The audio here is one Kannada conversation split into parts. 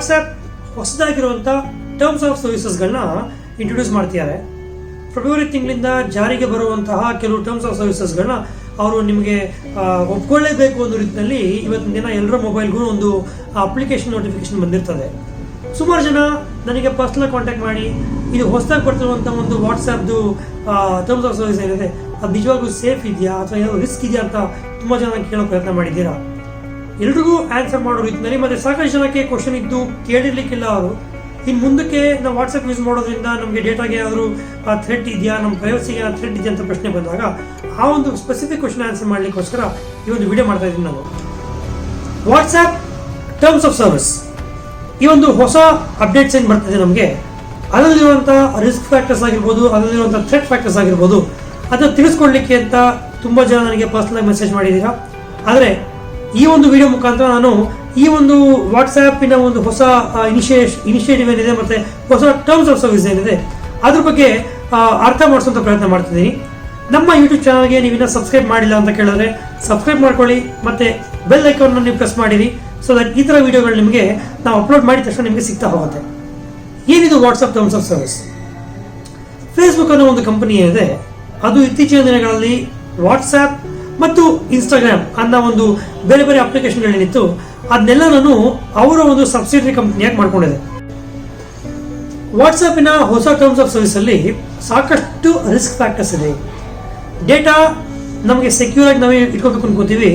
ವಾಟ್ಸ್ಆ್ಯಪ್ ಹೊಸದಾಗಿರುವಂಥ ಟರ್ಮ್ಸ್ ಆಫ್ ಸರ್ವಿಸಸ್ಗಳನ್ನ ಇಂಟ್ರೊಡ್ಯೂಸ್ ಮಾಡ್ತಿದ್ದಾರೆ. ಫೆಬ್ರವರಿ ತಿಂಗಳಿಂದ ಜಾರಿಗೆ ಬರುವಂತಹ ಕೆಲವು ಟರ್ಮ್ಸ್ ಆಫ್ ಸರ್ವಿಸಸ್ಗಳನ್ನ ಅವರು ನಿಮಗೆ ಒಪ್ಕೊಳ್ಳೇಬೇಕು ಅನ್ನೋ ರೀತಿಯಲ್ಲಿ ಇವತ್ತಿನ ದಿನ ಎಲ್ಲರ ಮೊಬೈಲ್ಗೂ ಒಂದು ಅಪ್ಲಿಕೇಶನ್ ನೋಟಿಫಿಕೇಶನ್ ಬಂದಿರ್ತದೆ. ಸುಮಾರು ಜನ ನನಗೆ ಪರ್ಸ್ನಲ್ ಕಾಂಟ್ಯಾಕ್ಟ್ ಮಾಡಿ ಇದು ಹೊಸದಾಗಿ ಬರ್ತಿರುವಂಥ ಒಂದು ವಾಟ್ಸ್ಆ್ಯಪ್ದು ಟರ್ಮ್ಸ್ ಆಫ್ ಸರ್ವಿಸ್ ಏನಿದೆ ಅದು ನಿಜವಾಗ್ಲೂ ಸೇಫ್ ಇದೆಯಾ ಅಥವಾ ಏನೋ ರಿಸ್ಕ್ ಇದೆಯಾ ಅಂತ ತುಂಬ ಜನ ಕೇಳೋ ಪ್ರಯತ್ನ ಮಾಡಿದ್ದೀರಾ. ಎಲ್ರಿಗೂ ಆನ್ಸರ್ ಮಾಡೋ ರೀತಿಯಲ್ಲಿ ಮತ್ತು ಸಾಕಷ್ಟು ಜನಕ್ಕೆ ಕ್ವಶನ್ ಇದ್ದು ಕೇಳಿರ್ಲಿಕ್ಕಿಲ್ಲ ಅವರು. ಇನ್ನು ಮುಂದಕ್ಕೆ ನಾವು ವಾಟ್ಸಪ್ ಯೂಸ್ ಮಾಡೋದ್ರಿಂದ ನಮಗೆ ಡೇಟಾಗೆ ಏನಾದರೂ ಥ್ರೆಟ್ ಇದೆಯಾ, ನಮ್ಮ ಪ್ರೈವಸಿಗೆ ಏನಾದ್ರು ಥ್ರೆಟ್ ಇದೆಯಾ ಅಂತ ಪ್ರಶ್ನೆ ಬಂದಾಗ ಆ ಒಂದು ಸ್ಪೆಸಿಫಿಕ್ ಕ್ವಶನ್ ಆನ್ಸರ್ ಮಾಡಲಿಕ್ಕೋಸ್ಕರ ಈ ಒಂದು ವಿಡಿಯೋ ಮಾಡ್ತಾ ಇದ್ದೀನಿ ನಾನು. ವಾಟ್ಸ್ಆ್ಯಪ್ ಟರ್ಮ್ಸ್ ಆಫ್ ಸರ್ವಿಸ್ ಈ ಒಂದು ಹೊಸ ಅಪ್ಡೇಟ್ಸ್ ಏನು ಬರ್ತಿದೆ ನಮಗೆ, ಅದರಲ್ಲಿರುವಂಥ ರಿಸ್ಕ್ ಫ್ಯಾಕ್ಟರ್ಸ್ ಆಗಿರ್ಬೋದು, ಅದರಲ್ಲಿರುವಂಥ ಥ್ರೆಟ್ ಫ್ಯಾಕ್ಟರ್ಸ್ ಆಗಿರ್ಬೋದು, ಅದನ್ನು ತಿಳಿಸ್ಕೊಡ್ಲಿಕ್ಕೆ ಅಂತ ತುಂಬ ಜನ ನನಗೆ ಪರ್ಸನಲ್ ಮೆಸೇಜ್ ಮಾಡಿದ್ದೀರಾ. ಆದರೆ ಈ ಒಂದು ವಿಡಿಯೋ ಮುಖಾಂತರ ನಾನು ಈ ಒಂದು ವಾಟ್ಸ್ಆ್ಯಪಿನ ಒಂದು ಹೊಸ ಇನಿಷಿಯೇಟಿವ್ ಏನಿದೆ ಮತ್ತು ಹೊಸ ಟರ್ಮ್ಸ್ ಆಫ್ ಸರ್ವಿಸ್ ಏನಿದೆ ಅದ್ರ ಬಗ್ಗೆ ಅರ್ಥ ಮಾಡಿಸುವಂಥ ಪ್ರಯತ್ನ ಮಾಡ್ತಿದ್ದೀನಿ. ನಮ್ಮ ಯೂಟ್ಯೂಬ್ ಚಾನಲ್ಗೆ ನೀವಿನ್ನ ಸಬ್ಸ್ಕ್ರೈಬ್ ಮಾಡಿಲ್ಲ ಅಂತ ಕೇಳಿದ್ರೆ ಸಬ್ಸ್ಕ್ರೈಬ್ ಮಾಡ್ಕೊಳ್ಳಿ ಮತ್ತು ಬೆಲ್ ಐಕಾನ್ನ ನೀವು ಪ್ರೆಸ್ ಮಾಡಿರಿ. ಸೊ ದಟ್ ಈ ಥರ ವಿಡಿಯೋಗಳು ನಿಮಗೆ ನಾವು ಅಪ್ಲೋಡ್ ಮಾಡಿದ ತಕ್ಷಣ ನಿಮಗೆ ಸಿಗ್ತಾ ಹೋಗುತ್ತೆ. ಏನಿದು WhatsApp terms of service? Facebook ಅನ್ನೋ ಒಂದು ಕಂಪನಿ ಏನಿದೆ ಅದು ಇತ್ತೀಚಿನ ದಿನಗಳಲ್ಲಿ ವಾಟ್ಸ್ಆ್ಯಪ್ ಮತ್ತು ಇನ್ಸ್ಟಾಗ್ರಾಮ್ ಅನ್ನೋ ಒಂದು ಬೇರೆ ಬೇರೆ ಅಪ್ಲಿಕೇಶನ್ಗಳೇನಿತ್ತು ಅದನ್ನೆಲ್ಲನೂ ಅವರ ಒಂದು ಸಬ್ಸಿಡರಿ ಕಂಪನಿಯಾಗಿ ಮಾಡ್ಕೊಂಡಿದೆ. ವಾಟ್ಸಪ್ಪಿನ ಹೊಸ ಟರ್ಮ್ಸ್ ಆಫ್ ಸರ್ವಿಸ್ ಅಲ್ಲಿ ಸಾಕಷ್ಟು ರಿಸ್ಕ್ ಫ್ಯಾಕ್ಟರ್ಸ್ ಇದೆ. ಡೇಟಾ ನಮಗೆ ಸೆಕ್ಯೂರ್ ಆಗಿ ನಾವೇ ಇಟ್ಕೋಬೇಕು ಅನ್ಕೋತೀವಿ,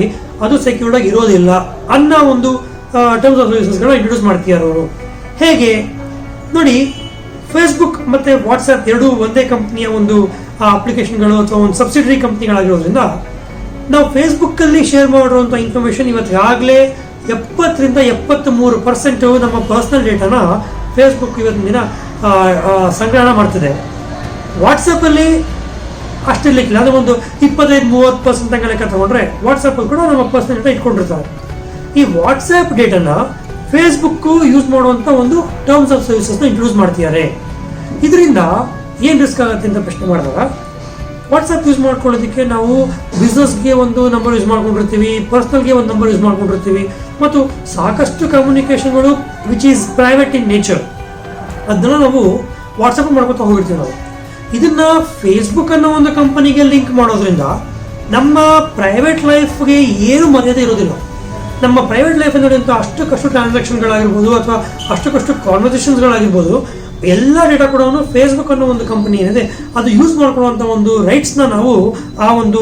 ಅದು ಸೆಕ್ಯೂರ್ಡ್ ಆಗಿ ಇರೋದಿಲ್ಲ ಅನ್ನೋ ಒಂದು ಟರ್ಮ್ಸ್ ಆಫ್ ಸರ್ವಿಸಸ್ಗಳನ್ನ ಇಂಟ್ರೊಡ್ಯೂಸ್ ಮಾಡ್ತಿದ್ದಾರೆ ಅವರು. ಹೇಗೆ ನೋಡಿ, ಫೇಸ್ಬುಕ್ ಮತ್ತು ವಾಟ್ಸಪ್ ಎರಡೂ ಒಂದೇ ಕಂಪ್ನಿಯ ಒಂದು ಅಪ್ಲಿಕೇಶನ್ಗಳು ಅಥವಾ ಒಂದು ಸಬ್ಸಿಡರಿ ಕಂಪ್ನಿಗಳಾಗಿರೋದ್ರಿಂದ ನಾವು ಫೇಸ್ಬುಕ್ಕಲ್ಲಿ ಶೇರ್ ಮಾಡಿರುವಂಥ ಇನ್ಫಾರ್ಮೇಷನ್ ಇವತ್ತಾಗಲೇ 70-73% ನಮ್ಮ ಪರ್ಸನಲ್ ಡೇಟಾನ ಫೇಸ್ಬುಕ್ ಇವತ್ತಿನ ದಿನ ಸಂಗ್ರಹಣ ಮಾಡ್ತಿದೆ. ವಾಟ್ಸಪ್ಪಲ್ಲಿ ಅಷ್ಟಿರ್ಲಿಕ್ಕಿಲ್ಲ, ಅದು ಒಂದು 25-30% ತನಕ ಲೆಕ್ಕ ತಗೊಂಡ್ರೆ ವಾಟ್ಸಪ್ಪಲ್ಲಿ ಕೂಡ ನಮ್ಮ ಪರ್ಸನಲ್ ಡೇಟಾ ಇಟ್ಕೊಂಡಿರ್ತಾರೆ. ಈ ವಾಟ್ಸಪ್ ಡೇಟಾನ ಫೇಸ್ಬುಕ್ಕು ಯೂಸ್ ಮಾಡುವಂಥ ಒಂದು ಟರ್ಮ್ಸ್ ಆಫ್ ಸರ್ವಿಸಸ್ನ ಇಂಟ್ರೊಡ್ಯೂಸ್ ಮಾಡ್ತಿದ್ದಾರೆ. ಇದರಿಂದ ಏನು ರಿಸ್ಕ್ ಆಗುತ್ತೆ ಅಂತ ಪ್ರಶ್ನೆ ಮಾಡಿದಾಗ, ವಾಟ್ಸಪ್ ಯೂಸ್ ಮಾಡ್ಕೊಳ್ಳೋದಕ್ಕೆ ನಾವು ಬಿಸ್ನೆಸ್ಗೆ ಒಂದು ನಂಬರ್ ಯೂಸ್ ಮಾಡ್ಕೊಂಡಿರ್ತೀವಿ, ಪರ್ಸ್ನಲ್ಗೆ ಒಂದು ನಂಬರ್ ಯೂಸ್ ಮಾಡ್ಕೊಂಡಿರ್ತೀವಿ ಮತ್ತು ಸಾಕಷ್ಟು ಕಮ್ಯುನಿಕೇಷನ್ಗಳು which is private in nature ಅದನ್ನ ನಾವು ವಾಟ್ಸಪ್ ಮಾಡ್ಕೊತಾ ಹೋಗಿರ್ತೀವಿ ನಾವು. ಇದನ್ನ ಫೇಸ್ಬುಕ್ ಅನ್ನೋ ಒಂದು ಕಂಪನಿಗೆ ಲಿಂಕ್ ಮಾಡೋದ್ರಿಂದ ನಮ್ಮ ಪ್ರೈವೇಟ್ ಲೈಫ್ಗೆ ಏನು ಮರ್ಯಾದೆ ಇರೋದಿಲ್ಲ. ನಮ್ಮ ಪ್ರೈವೇಟ್ ಲೈಫ್ ನಡೆಯುವಂಥ ಅಷ್ಟಕ್ಕಷ್ಟು ಟ್ರಾನ್ಸಾಕ್ಷನ್ಗಳಾಗಿರ್ಬೋದು ಅಥವಾ ಅಷ್ಟಕ್ಕಷ್ಟು ಕಾನ್ವರ್ಸೇಷನ್ಸ್ಗಳಾಗಿರ್ಬೋದು ಎಲ್ಲ ಡೇಟಾ ಕೂಡ ಫೇಸ್ಬುಕ್ ಅನ್ನೋ ಒಂದು ಕಂಪನಿ ಏನಿದೆ ಅದು ಯೂಸ್ ಮಾಡ್ಕೊಳ್ಳುವಂಥ ಒಂದು ರೈಟ್ಸ್ನ ನಾವು ಆ ಒಂದು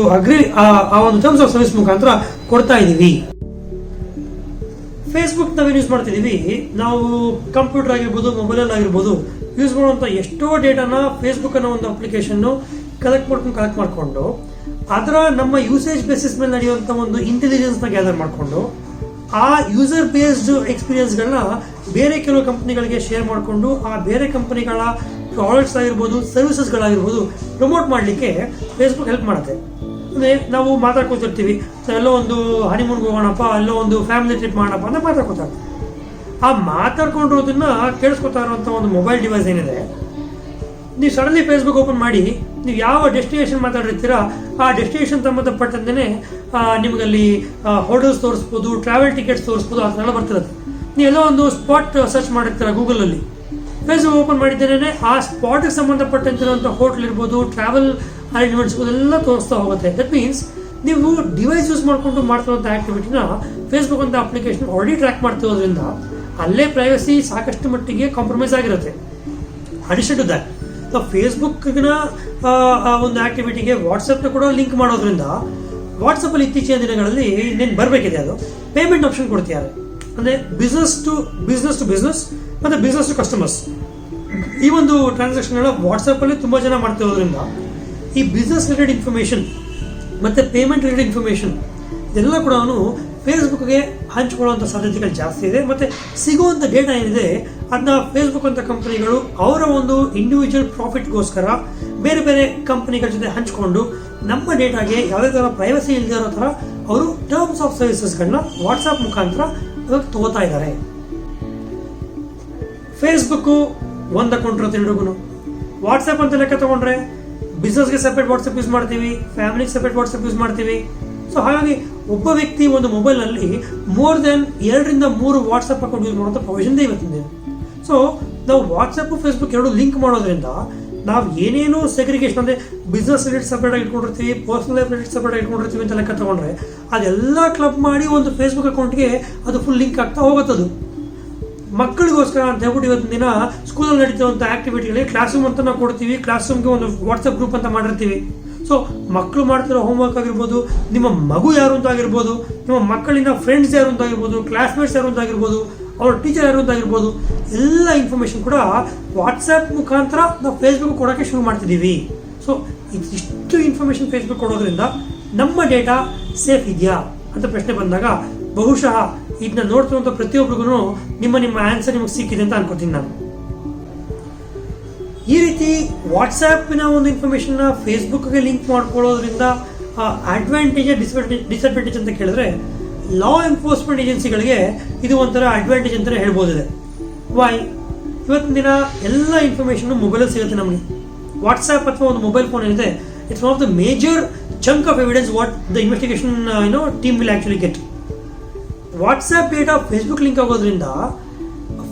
ಟರ್ಮ್ಸ್ ಆಫ್ ಸರ್ವಿಸ್ ಮುಖಾಂತರ ಕೊಡ್ತಾ ಇದ್ದೀವಿ. ಫೇಸ್ಬುಕ್ ನಾವೇನು ಯೂಸ್ ಮಾಡ್ತಿದ್ದೀವಿ, ನಾವು ಕಂಪ್ಯೂಟರ್ ಆಗಿರ್ಬೋದು, ಮೊಬೈಲಲ್ಲಿ ಆಗಿರ್ಬೋದು ಯೂಸ್ ಮಾಡುವಂಥ ಎಷ್ಟೋ ಡೇಟಾನ ಫೇಸ್ಬುಕ್ ಅನ್ನೋ ಒಂದು ಅಪ್ಲಿಕೇಶನ್ನು ಕಲೆಕ್ಟ್ ಮಾಡಿಕೊಂಡು ಅದರ ನಮ್ಮ ಯೂಸೇಜ್ ಬೇಸಿಸ್ ಮೇಲೆ ನಡೆಯುವಂಥ ಒಂದು ಇಂಟೆಲಿಜೆನ್ಸ್ನ ಗ್ಯಾದರ್ ಮಾಡಿಕೊಂಡು ಆ ಯೂಸರ್ ಬೇಸ್ಡ್ ಎಕ್ಸ್ಪೀರಿಯನ್ಸ್ಗಳನ್ನ ಬೇರೆ ಕೆಲವು ಕಂಪ್ನಿಗಳಿಗೆ ಶೇರ್ ಮಾಡಿಕೊಂಡು ಆ ಬೇರೆ ಕಂಪನಿಗಳ ಪ್ರಾಡಕ್ಟ್ಸ್ ಆಗಿರ್ಬೋದು, ಸರ್ವಿಸಸ್ಗಳಾಗಿರ್ಬೋದು ಪ್ರಮೋಟ್ ಮಾಡಲಿಕ್ಕೆ ಫೇಸ್ಬುಕ್ ಹೆಲ್ಪ್ ಮಾಡುತ್ತೆ. ಅಂದರೆ ನಾವು ಮಾತಾಡ್ಕೊತಿರ್ತೀವಿ, ಎಲ್ಲೋ ಒಂದು ಹನಿಮೂನ್ಗೆ ಹೋಗೋಣಪ್ಪ, ಎಲ್ಲೋ ಒಂದು ಫ್ಯಾಮಿಲಿ ಟ್ರಿಪ್ ಮಾಡೋಣಪ್ಪ ಅಂತ ಮಾತಾಡ್ಕೊತಾರೆ. ಆ ಮಾತಾಡ್ಕೊಂಡಿರೋದನ್ನ ಕೇಳಿಸ್ಕೊತಾ ಇರುವಂಥ ಒಂದು ಮೊಬೈಲ್ ಡಿವೈಸ್ ಏನಿದೆ, ನೀವು ಸಡನ್ಲಿ ಫೇಸ್ಬುಕ್ ಓಪನ್ ಮಾಡಿ ನೀವು ಯಾವ ಡೆಸ್ಟಿನೇಷನ್ ಮಾತಾಡಿರ್ತೀರಾ ಆ ಡೆಸ್ಟಿನೇಷನ್ ಸಂಬಂಧಪಟ್ಟಂತೆ ನಿಮಗಲ್ಲಿ ಹೋಟೆಲ್ಸ್ ತೋರಿಸ್ಬೋದು, ಟ್ರಾವೆಲ್ ಟಿಕೆಟ್ಸ್ ತೋರಿಸ್ಬೋದು, ಆ ಥರ ಬರ್ತಿರುತ್ತೆ. ನೀವೆಲ್ಲೋ ಒಂದು ಸ್ಪಾಟ್ ಸರ್ಚ್ ಮಾಡಿರ್ತೀರ ಗೂಗಲಲ್ಲಿ, ಫೇಸ್ಬುಕ್ ಓಪನ್ ಮಾಡಿದ್ದೇನೆ ಆ ಸ್ಪಾಟ್ಗೆ ಸಂಬಂಧಪಟ್ಟಂತಿರುವಂಥ ಹೋಟ್ಲ್ ಇರ್ಬೋದು, ಟ್ರಾವೆಲ್ ಅರೇಂಜ್ಮೆಂಟ್ಸ್ ಎಲ್ಲ ತೋರಿಸ್ತಾ ಹೋಗುತ್ತೆ. ದಟ್ ಮೀನ್ಸ್ ನೀವು ಡಿವೈಸ್ ಯೂಸ್ ಮಾಡಿಕೊಂಡು ಮಾಡ್ತಿರುವಂಥ ಆ್ಯಕ್ಟಿವಿಟಿನ ಫೇಸ್ಬುಕ್ ಅಂತ ಅಪ್ಲಿಕೇಶನ್ ಆಲ್ರೆಡಿ ಟ್ರ್ಯಾಕ್ ಮಾಡ್ತಿರೋದ್ರಿಂದ ಅಲ್ಲೇ ಪ್ರೈವಸಿ ಸಾಕಷ್ಟು ಮಟ್ಟಿಗೆ ಕಾಂಪ್ರಮೈಸ್ ಆಗಿರುತ್ತೆ. ಅಡಿಷನ್ ಟು ದ್ಯಾಟ್ ಫೇಸ್ಬುಕ್ನ ಒಂದು ಆ್ಯಕ್ಟಿವಿಟಿಗೆ ವಾಟ್ಸಪ್ನ ಕೂಡ ಲಿಂಕ್ ಮಾಡೋದ್ರಿಂದ ವಾಟ್ಸಪ್ಪಲ್ಲಿ ಇತ್ತೀಚಿನ ದಿನಗಳಲ್ಲಿ ಇನ್ನೇನು ಬರಬೇಕಿದೆ ಅದು ಪೇಮೆಂಟ್ ಆಪ್ಷನ್ ಕೊಡ್ತಿದ್ದಾರೆ. ಅಂದರೆ ಬಿಸ್ನೆಸ್ ಟು ಬಿಸ್ನೆಸ್ ಮತ್ತು ಬಿಸ್ನೆಸ್ ಟು ಕಸ್ಟಮರ್ಸ್ ಈ ಒಂದು ಟ್ರಾನ್ಸಾಕ್ಷನ್ಗಳ ವಾಟ್ಸಪ್ಪಲ್ಲಿ ತುಂಬ ಜನ ಮಾಡ್ತಿರೋದ್ರಿಂದ ಈ ಬಿಸ್ನೆಸ್ ರಿಲೇಟೆಡ್ ಇನ್ಫಾರ್ಮೇಷನ್ ಮತ್ತು ಪೇಮೆಂಟ್ ರಿಲೇಟೆಡ್ ಇನ್ಫಾರ್ಮೇಷನ್ ಇದೆಲ್ಲ ಕೂಡ ಫೇಸ್ಬುಕ್ಗೆ ಹಂಚಿಕೊಳ್ಳುವಂಥ ಸಾಧ್ಯತೆಗಳು ಜಾಸ್ತಿ ಇದೆ. ಮತ್ತು ಸಿಗುವಂಥ ಡೇಟಾ ಏನಿದೆ ಅದನ್ನ ಫೇಸ್ಬುಕ್ ಅಂತ ಕಂಪನಿಗಳು ಅವರ ಒಂದು ಇಂಡಿವಿಜುವಲ್ ಪ್ರಾಫಿಟ್ಗೋಸ್ಕರ ಬೇರೆ ಬೇರೆ ಕಂಪನಿಗಳ ಜೊತೆ ಹಂಚಿಕೊಂಡು ನಮ್ಮ ಡೇಟಾಗೆ ಯಾವುದೇ ಥರ ಪ್ರೈವಸಿ ಇಲ್ಲದೆ ಇರೋ ಥರ ಅವರು ಟರ್ಮ್ಸ್ ಆಫ್ ಸರ್ವಿಸಸ್ಗಳನ್ನ ವಾಟ್ಸಪ್ ಮುಖಾಂತರ ತಗೋತಾ ಇದ್ದಾರೆ. ಫೇಸ್ಬುಕ್ಕು ಒಂದು ಅಕೌಂಟ್ ಇರುತ್ತೆ ಎಲ್ರಿಗೂ. ವಾಟ್ಸಪ್ ಅಂತ ಲೆಕ್ಕ ತಗೊಂಡ್ರೆ ಬಿಸ್ನೆಸ್ಗೆ ಸಪ್ರೇಟ್ ವಾಟ್ಸಪ್ ಯೂಸ್ ಮಾಡ್ತೀವಿ, ಫ್ಯಾಮಿಲಿಗೆ ಸಪ್ರೇಟ್ ವಾಟ್ಸಪ್ ಯೂಸ್ ಮಾಡ್ತೀವಿ, ಸೊ ಹಾಗಾಗಿ ಒಬ್ಬ ವ್ಯಕ್ತಿ ಒಂದು ಮೊಬೈಲ್ನಲ್ಲಿ more than 2-3 WhatsApp account use ಮಾಡುವಂಥ ಪ್ರೊವಿಷನ್ ಇವತ್ತಿದೆ. ಸೊ ನಾವು ವಾಟ್ಸಪ್ ಫೇಸ್ಬುಕ್ ಎರಡು ಲಿಂಕ್ ಮಾಡೋದ್ರಿಂದ ನಾವು ಏನೇನು ಸೆಗ್ರಿಗೇಷನ್ ಅಂದರೆ ಬಿಸ್ನೆಸ್ ರಿಲೇಟೆಡ್ ಸಪ್ರೇಟಾಗಿ ಇಟ್ಕೊಂಡಿರ್ತೀವಿ, ಪರ್ಸನಲ್ ಲೈಫ್ ರಿಲೇಟೆಡ್ ಸಪ್ರೇಟಾಗಿ ಇಟ್ಕೊಂಡಿರ್ತೀವಿ ಅಂತ ಲೆಕ್ಕ ತಗೊಂಡ್ರೆ ಅದೆಲ್ಲ ಕ್ಲಬ್ ಮಾಡಿ ಒಂದು ಫೇಸ್ಬುಕ್ ಅಕೌಂಟ್ಗೆ ಅದು ಫುಲ್ ಲಿಂಕ್ ಆಗ್ತಾ ಹೋಗುತ್ತದು. ಮಕ್ಕಳಿಗೋಸ್ಕರ ಅಂತ ಹೇಳ್ಬಿಟ್ಟು ಇವತ್ತಿನ ದಿನ ಸ್ಕೂಲಲ್ಲಿ ನಡೀತಿರುವಂಥ ಆಕ್ಟಿವಿಟಿಗಳಿಗೆ ಕ್ಲಾಸ್ ರೂಮ್ ಅಂತ ನಾವು ಕೊಡ್ತೀವಿ, ಕ್ಲಾಸ್ ರೂಮ್ಗೆ ಒಂದು ವಾಟ್ಸಪ್ ಗ್ರೂಪ್ ಅಂತ ಮಾಡಿರ್ತೀವಿ. ಸೊ ಮಕ್ಕಳು ಮಾಡ್ತಿರೋ ಹೋಮ್ವರ್ಕ್ ಆಗಿರ್ಬೋದು, ನಿಮ್ಮ ಮಗು ಯಾರು ಅಂತ ಆಗಿರ್ಬೋದು, ನಿಮ್ಮ ಮಕ್ಕಳಿಂದ ಫ್ರೆಂಡ್ಸ್ ಯಾರು ಅಂತ ಆಗಿರ್ಬೋದು, ಕ್ಲಾಸ್ಮೇಟ್ಸ್ ಯಾರು ಅಂತ ಆಗಿರ್ಬೋದು, ಅವ್ರ ಟೀಚರ್ ಯಾರು ಅಂತ ಆಗಿರ್ಬೋದು, ಎಲ್ಲ ಇನ್ಫಾರ್ಮೇಷನ್ ಕೂಡ ವಾಟ್ಸಪ್ ಮುಖಾಂತರ ನಾವು ಫೇಸ್ಬುಕ್ ಕೊಡೋಕ್ಕೆ ಶುರು ಮಾಡ್ತಿದ್ದೀವಿ. ಸೊ ಇಷ್ಟು ಇನ್ಫಾರ್ಮೇಷನ್ ಫೇಸ್ಬುಕ್ ಕೊಡೋದ್ರಿಂದ ನಮ್ಮ ಡೇಟಾ ಸೇಫ್ ಇದೆಯಾ ಅಂತ ಪ್ರಶ್ನೆ ಬಂದಾಗ ಬಹುಶಃ ಇದನ್ನ ನೋಡ್ತಿರುವಂಥ ಪ್ರತಿಯೊಬ್ಬರಿಗೂ ನಿಮ್ಮ ಆನ್ಸರ್ ನಿಮಗೆ ಸಿಕ್ಕಿದೆ ಅಂತ ಅನ್ಕೋತೀನಿ ನಾನು. ಈ ರೀತಿ ವಾಟ್ಸ್ಆ್ಯಪಿನ ಒಂದು ಇನ್ಫಾರ್ಮೇಷನ್ನ ಫೇಸ್ಬುಕ್ಗೆ ಲಿಂಕ್ ಮಾಡ್ಕೊಳ್ಳೋದ್ರಿಂದ ಅಡ್ವಾಂಟೇಜ್ ಡಿಸ್ಅಡ್ವಾಂಟೇಜ್ ಅಂತ ಕೇಳಿದ್ರೆ ಲಾ ಎನ್ಫೋರ್ಸ್ಮೆಂಟ್ ಏಜೆನ್ಸಿಗಳಿಗೆ ಇದು ಒಂಥರ ಅಡ್ವಾಂಟೇಜ್ ಅಂತಲೇ ಹೇಳ್ಬೋದಿದೆ. ವೈ? ಇವತ್ತಿನ ದಿನ ಎಲ್ಲ ಇನ್ಫಾರ್ಮೇಷನ್ನು ಮೊಬೈಲಲ್ಲಿ ಸಿಗುತ್ತೆ ನಮಗೆ. ವಾಟ್ಸ್ಆ್ಯಪ್ ಅಥವಾ ಒಂದು ಮೊಬೈಲ್ ಫೋನ್ ಏನಿದೆ, it's one of the major chunk of evidence what the investigation team will actually get. WhatsApp data Facebook link ಆಗೋದ್ರಿಂದ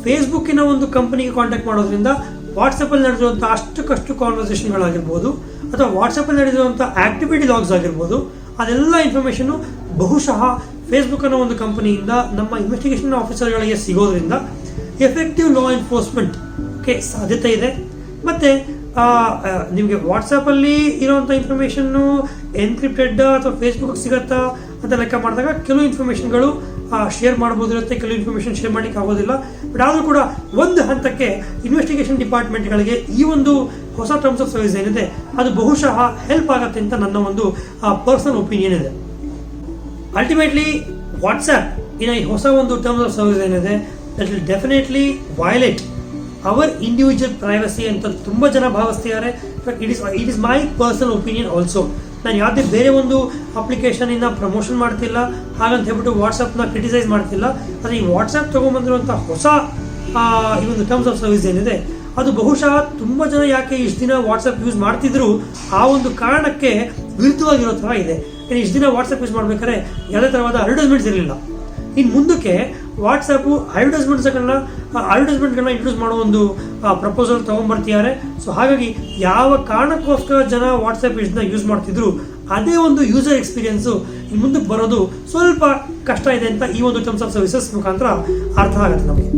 ಫೇಸ್ಬುಕ್ಕಿನ ಒಂದು ಕಂಪನಿಗೆ ಕಾಂಟ್ಯಾಕ್ಟ್ ಮಾಡೋದ್ರಿಂದ ವಾಟ್ಸಪ್ಪಲ್ಲಿ ನಡೆದಿರುವಂಥ ಅಷ್ಟಕ್ಕಷ್ಟು ಕಾನ್ವರ್ಸೇಷನ್ಗಳಾಗಿರ್ಬೋದು ಅಥವಾ ವಾಟ್ಸಪ್ಪಲ್ಲಿ ನಡೆದಿರುವಂಥ ಆಕ್ಟಿವಿಟಿ ಲಾಗ್ಸ್ ಆಗಿರ್ಬೋದು, ಅದೆಲ್ಲ ಇನ್ಫಾರ್ಮೇಷನ್ನು ಬಹುಶಃ ಫೇಸ್ಬುಕ್ ಅನ್ನೋ ಒಂದು ಕಂಪನಿಯಿಂದ ನಮ್ಮ ಇನ್ವೆಸ್ಟಿಗೇಷನ್ ಆಫೀಸರ್ಗಳಿಗೆ ಸಿಗೋದ್ರಿಂದ ಎಫೆಕ್ಟಿವ್ ಲಾ ಎನ್ಫೋರ್ಸ್ಮೆಂಟ್ಗೆ ಸಾಧ್ಯತೆ ಇದೆ. ಮತ್ತು ನಿಮಗೆ ವಾಟ್ಸಪ್ಪಲ್ಲಿ ಇರೋವಂಥ ಇನ್ಫಾರ್ಮೇಷನ್ನು ಎನ್ಕ್ರಿಪ್ಟೆಡ್ ಅಥವಾ ಫೇಸ್ಬುಕ್ ಸಿಗುತ್ತಾ ಅಂತ ಲೆಕ್ಕ ಮಾಡಿದಾಗ ಕೆಲವು ಇನ್ಫಾರ್ಮೇಷನ್ಗಳು ಶೇರ್ ಮಾಡ್ಬೋದಿರುತ್ತೆ, ಕೆಲವು ಇನ್ಫಾರ್ಮೇಷನ್ ಶೇರ್ ಮಾಡಲಿಕ್ಕೆ ಆಗೋದಿಲ್ಲ. ಬಟ್ ಆದರೂ ಕೂಡ ಒಂದು ಹಂತಕ್ಕೆ ಇನ್ವೆಸ್ಟಿಗೇಷನ್ ಡಿಪಾರ್ಟ್ಮೆಂಟ್ಗಳಿಗೆ ಈ ಒಂದು ಹೊಸ ಟರ್ಮ್ಸ್ ಆಫ್ ಸರ್ವಿಸ್ ಏನಿದೆ ಅದು ಬಹುಶಃ ಹೆಲ್ಪ್ ಆಗುತ್ತೆ ಅಂತ ನನ್ನ ಒಂದು ಪರ್ಸನಲ್ ಒಪಿನಿಯನ್ ಇದೆ. ಅಲ್ಟಿಮೇಟ್ಲಿ ವಾಟ್ಸ್ಆ್ಯಪ್ ಈ ಹೊಸ ಒಂದು ಟರ್ಮ್ಸ್ ಆಫ್ ಸರ್ವಿಸ್ ಏನಿದೆ that will definitely violate our individual privacy ಅಂತ ತುಂಬ ಜನ ಭಾವಿಸ್ತಿದ್ದಾರೆ. But it is my personal opinion also. ನಾನು ಯಾವುದೇ ಬೇರೆ ಒಂದು ಅಪ್ಲಿಕೇಶನಿಂದ ಪ್ರಮೋಷನ್ ಮಾಡ್ತಿಲ್ಲ, ಹಾಗಂತ ಹೇಳ್ಬಿಟ್ಟು ವಾಟ್ಸಪ್ನ ಕ್ರಿಟಿಸೈಸ್ ಮಾಡ್ತಿಲ್ಲ. ಆದರೆ ಈ ವಾಟ್ಸಪ್ ತೊಗೊಂಬಂದಿರುವಂಥ ಹೊಸ ಈ ಒಂದು ಟರ್ಮ್ಸ್ ಆಫ್ ಸರ್ವಿಸ್ ಏನಿದೆ ಅದು ಬಹುಶಃ ತುಂಬ ಜನ ಯಾಕೆ ಇಷ್ಟು ದಿನ ವಾಟ್ಸಪ್ ಯೂಸ್ ಮಾಡ್ತಿದ್ರು ಆ ಒಂದು ಕಾರಣಕ್ಕೆ ವಿರುದ್ಧವಾಗಿರೋ ಥರ ಇದೆ. ಇಷ್ಟು ದಿನ ವಾಟ್ಸಪ್ ಯೂಸ್ ಮಾಡ್ಬೇಕಾದ್ರೆ ಯಾವುದೇ ಥರವಾದ ಅಡ್ವರ್ಟೈಸ್ಮೆಂಟ್ಸ್ ಇರಲಿಲ್ಲ. ಇನ್ನು ಮುಂದಕ್ಕೆ ವಾಟ್ಸಪ್ಪು ಅಡ್ವರ್ಟೈಸ್ಮೆಂಟ್ಗಳನ್ನ ಇಂಟ್ರೊಡ್ಯೂಸ್ ಮಾಡೋ ಒಂದು ಪ್ರಪೋಸಲ್ ತೊಗೊಂಡ್ಬರ್ತಿದ್ದಾರೆ. ಸೊ ಹಾಗಾಗಿ ಯಾವ ಕಾರಣಕ್ಕೋಸ್ಕರ ಜನ ವಾಟ್ಸಪ್ ಯೂಸ್ ಮಾಡ್ತಿದ್ರು ಅದೇ ಒಂದು ಯೂಸರ್ ಎಕ್ಸ್ಪೀರಿಯನ್ಸು ಇನ್ನು ಮುಂದಕ್ಕೆ ಬರೋದು ಸ್ವಲ್ಪ ಕಷ್ಟ ಇದೆ ಅಂತ ಈ ಒಂದು ಟರ್ಮ್ಸ್ ಆಫ್ ಸರ್ವಿಸಸ್ ಮುಖಾಂತರ ಅರ್ಥ ಆಗುತ್ತೆ ನಮಗೆ.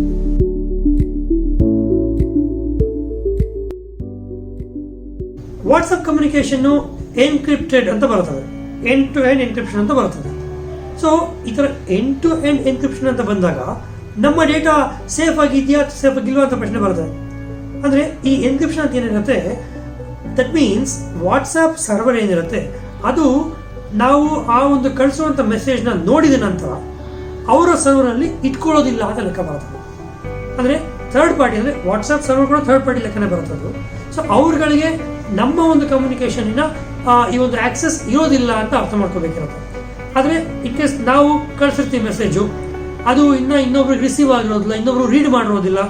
ವಾಟ್ಸಪ್ ಕಮ್ಯುನಿಕೇಷನ್ನು ಎನ್ಕ್ರಿಪ್ಟೆಡ್ ಅಂತ ಬರ್ತದೆ, ಎಂಡ್ ಟು ಎಂಡ್ ಎನ್ಕ್ರಿಪ್ಷನ್ ಅಂತ ಬರ್ತದೆ. ಸೊ ಈ ಥರ ಎಂಡ್ ಟು ಎಂಡ್ ಎನ್ಕ್ರಿಪ್ಷನ್ ಅಂತ ಬಂದಾಗ ನಮ್ಮ ಡೇಟಾ ಸೇಫ್ ಆಗಿದೆಯಾ ಸೇಫ್ ಆಗಿಲ್ವಾ ಅಂತ ಪ್ರಶ್ನೆ ಬರ್ತದೆ. ಅಂದರೆ ಈ ಎನ್ಕ್ರಿಪ್ಷನ್ ಅಂತ ಏನಿರುತ್ತೆ ದಟ್ ಮೀನ್ಸ್ ವಾಟ್ಸಪ್ ಸರ್ವರ್ ಏನಿರುತ್ತೆ ಅದು ನಾವು ಆ ಒಂದು ಕಳಿಸುವಂಥ ಮೆಸೇಜ್ನ ನೋಡಿದ ನಂತರ ಅವರ ಸರ್ವರಲ್ಲಿ ಇಟ್ಕೊಳ್ಳೋದಿಲ್ಲ ಅಂತ ಲೆಕ್ಕ ಬರ್ತದೆ. ಅಂದರೆ ಥರ್ಡ್ ಪಾರ್ಟಿ ಅಂದರೆ ವಾಟ್ಸಪ್ ಸರ್ವರ್ ಕೂಡ ಥರ್ಡ್ ಪಾರ್ಟಿ ಲೆಕ್ಕನೇ ಬರ್ತದೆ. ಸೊ ಅವ್ರುಗಳಿಗೆ ನಮ್ಮ ಒಂದು ಕಮ್ಯುನಿಕೇಷನಿನ ಈ ಒಂದು ಆಕ್ಸೆಸ್ ಇರೋದಿಲ್ಲ ಅಂತ ಅರ್ಥ ಮಾಡ್ಕೋಬೇಕಿರುತ್ತೆ. ಆದರೆ ಇನ್ ಕೇಸ್ ನಾವು ಕಳಿಸಿರ್ತೀವಿ ಮೆಸೇಜು, ಅದು ಇನ್ನೊಬ್ರಿಗೆ ರಿಸೀವ್ ಆಗಿರೋದಿಲ್ಲ, ಇನ್ನೊಬ್ರು ರೀಡ್ ಮಾಡಿರೋದಿಲ್ಲ.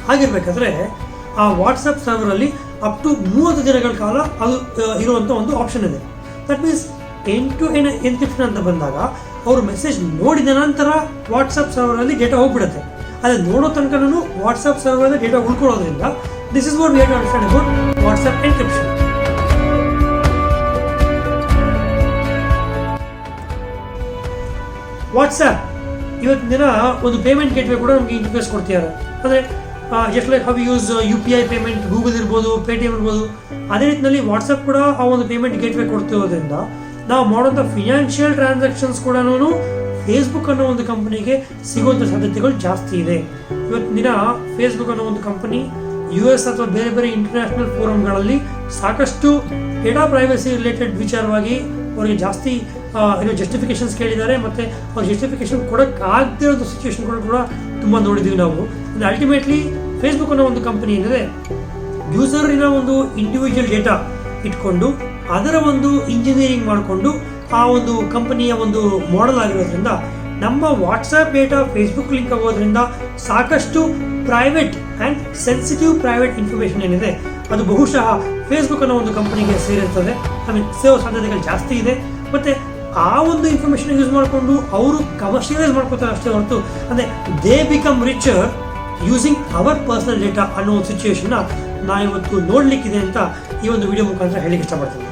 ಹಾಗಿರ್ಬೇಕಾದ್ರೆ ಆ ವಾಟ್ಸಪ್ ಸರ್ವರಲ್ಲಿ ಅಪ್ ಟು 30 ದಿನಗಳ ಕಾಲ ಅದು ಇರುವಂಥ ಒಂದು ಆಪ್ಷನ್ ಇದೆ. That means end to end encryption ಅಂತ ಬಂದಾಗ ಅವರು ಮೆಸೇಜ್ ನೋಡಿದ ನಂತರ ವಾಟ್ಸಪ್ ಸರ್ವರಲ್ಲಿ ಡೇಟಾ ಹೋಗ್ಬಿಡುತ್ತೆ. ಅದೇ ನೋಡೋ ತನಕನೂ ವಾಟ್ಸಪ್ ಸರ್ವರಲ್ಲಿ ಡೇಟಾ ಉಳ್ಕೊಳ್ಳೋದ್ರಿಂದ this is what we have to understand about WhatsApp encryption. WhatsApp ಇವತ್ತಿನ ದಿನ ಒಂದು ಪೇಮೆಂಟ್ ಗೇಟ್ವೇ ಕೂಡ ನಮಗೆ ಇಂಟರ್ಫೇಸ್ ಕೊಡ್ತಿದ್ದಾರೆ. ಅಂದರೆ just like how use UPI payment, Google ಇರ್ಬೋದು, ಪೇಟಿಎಮ್ ಇರ್ಬೋದು, ಅದೇ ರೀತಿಯಲ್ಲಿ ವಾಟ್ಸಪ್ ಕೂಡ ಆ ಒಂದು ಪೇಮೆಂಟ್ ಗೇಟ್ವೇ ಕೊಡ್ತಿರೋದ್ರಿಂದ ನಾವು ಮಾಡೋಂಥ ಫಿನಾನ್ಷಿಯಲ್ ಟ್ರಾನ್ಸಾಕ್ಷನ್ಸ್ ಕೂಡ ಫೇಸ್ಬುಕ್ ಅನ್ನೋ ಒಂದು ಕಂಪನಿಗೆ ಸಿಗುವಂಥ ಸಾಧ್ಯತೆಗಳು ಜಾಸ್ತಿ ಇದೆ. ಇವತ್ತಿನ ದಿನ ಫೇಸ್ಬುಕ್ ಅನ್ನೋ ಒಂದು ಕಂಪನಿ US ಅಥವಾ ಬೇರೆ ಬೇರೆ ಇಂಟರ್ನ್ಯಾಷನಲ್ ಫೋರಮ್ಗಳಲ್ಲಿ ಸಾಕಷ್ಟು ಡೇಟಾ ಪ್ರೈವಸಿ ರಿಲೇಟೆಡ್ ವಿಚಾರವಾಗಿ ಅವರಿಗೆ ಜಾಸ್ತಿ ಜಸ್ಟಿಫಿಕೇಶನ್ಸ್ ಕೇಳಿದ್ದಾರೆ. ಮತ್ತು ಅವ್ರು ಜಸ್ಟಿಫಿಕೇಶನ್ ಕೊಡೋಕ್ಕೆ ಆಗದೇ ಇರೋ ಸಿಚುವೇಶನ್ಗಳು ಕೂಡ ತುಂಬ ನೋಡಿದ್ದೀವಿ ನಾವು. ಅಂದರೆ ಅಲ್ಟಿಮೇಟ್ಲಿ ಫೇಸ್ಬುಕ್ ಅನ್ನೋ ಒಂದು ಕಂಪನಿ ಏನಿದೆ ಯೂಸರಿನ ಒಂದು ಇಂಡಿವಿಜುವಲ್ ಡೇಟಾ ಇಟ್ಕೊಂಡು ಅದರ ಒಂದು ಇಂಜಿನಿಯರಿಂಗ್ ಮಾಡಿಕೊಂಡು ಆ ಒಂದು ಕಂಪನಿಯ ಒಂದು ಮಾಡೆಲ್ ಆಗಿರೋದ್ರಿಂದ ನಮ್ಮ ವಾಟ್ಸಪ್ ಡೇಟಾ ಫೇಸ್ಬುಕ್ ಲಿಂಕ್ ಆಗೋದ್ರಿಂದ ಸಾಕಷ್ಟು private and sensitive private information ಏನಿದೆ ಅದು ಬಹುಶಃ ಫೇಸ್ಬುಕ್ ಅನ್ನೋ ಒಂದು ಕಂಪನಿಗೆ ಸೇರಿರ್ತದೆ. ಸೇರೋ ಸಾಧ್ಯತೆಗಳು ಜಾಸ್ತಿ ಇದೆ. ಮತ್ತು ಆ ಒಂದು ಇನ್ಫಾರ್ಮೇಷನ್ ಯೂಸ್ ಮಾಡಿಕೊಂಡು ಅವರು ಕಮರ್ಷಿಯಲೈಸ್ ಮಾಡ್ಕೋತಾರೆ ಅಷ್ಟೇ ಹೊರತು ಅಂದರೆ they become richer using hour personal data ಅನ್ನೋ ಒಂದು ಸಿಚುವೇಶನ್ನ ನಾವಿವತ್ತು ನೋಡಲಿಕ್ಕಿದೆ ಅಂತ ಈ ಒಂದು ವಿಡಿಯೋ ಮುಖಾಂತರ ಹೇಳಿಕ್ಕೆ ಇಷ್ಟಪಡ್ತೀನಿ.